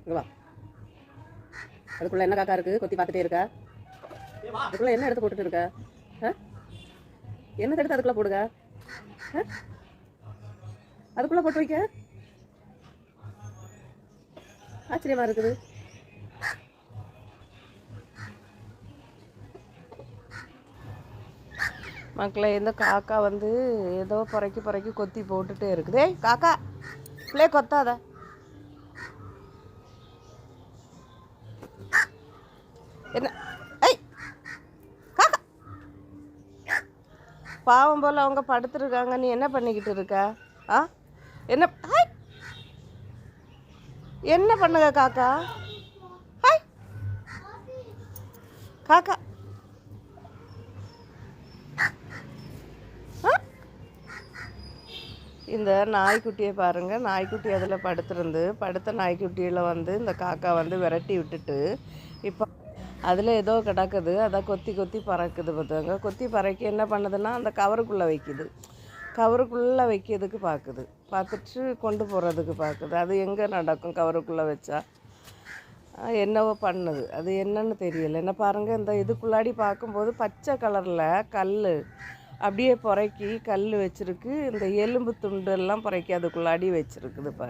இங்கே வா. அதுக்குள்ளே என்ன காக்கா இருக்குது? கொத்தி பார்த்துட்டே இருக்கா? அதுக்குள்ளே என்ன எடுத்து போட்டுட்டு இருக்கா? என்னத்தை எடுத்து அதுக்குள்ளே போடுங்க? அதுக்குள்ளே போட்டு வைக்க ஆச்சரியமா இருக்குது. மக்களை இந்த காக்கா வந்து ஏதோ புறக்கி கொத்தி போட்டுட்டே இருக்குது. ஏய் காக்கா, பிள்ளை கொத்தாத. என்ன? ஐய் காக்கா, பாவம் போல் அவங்க படுத்துருக்காங்க. நீ என்ன பண்ணிக்கிட்டு இருக்க? என்ன என்ன பண்ணுங்க காக்கா? ஹாய் காக்கா, இந்த நாய்க்குட்டியை பாருங்கள். நாய்க்குட்டி அதில் படுத்த நாய்க்குட்டியில் வந்து இந்த காக்கா வந்து விரட்டி விட்டுட்டு இப்போ அதில் ஏதோ கிடக்குது. அதை கொத்தி பறக்குது பார்த்துங்க. கொத்தி பறக்கி என்ன பண்ணுதுன்னா அந்த கவருக்குள்ளே வைக்குது. கவருக்குள்ளே வைக்கிறதுக்கு பார்த்துட்டு கொண்டு போகிறதுக்கு பார்க்குது. அது எங்கே நடக்கும்? கவருக்குள்ளே வச்சா என்னவோ பண்ணுது. அது என்னன்னு தெரியல. என்ன பாருங்கள், இந்த இதுக்குள்ளாடி பார்க்கும்போது பச்சை கலரில் கல் அப்படியே புறக்கி கல் வச்சுருக்கு. இந்த எலும்பு துண்டு எல்லாம் புறக்கி அதுக்குள்ளாடி வச்சுருக்குது பாருங்கள்.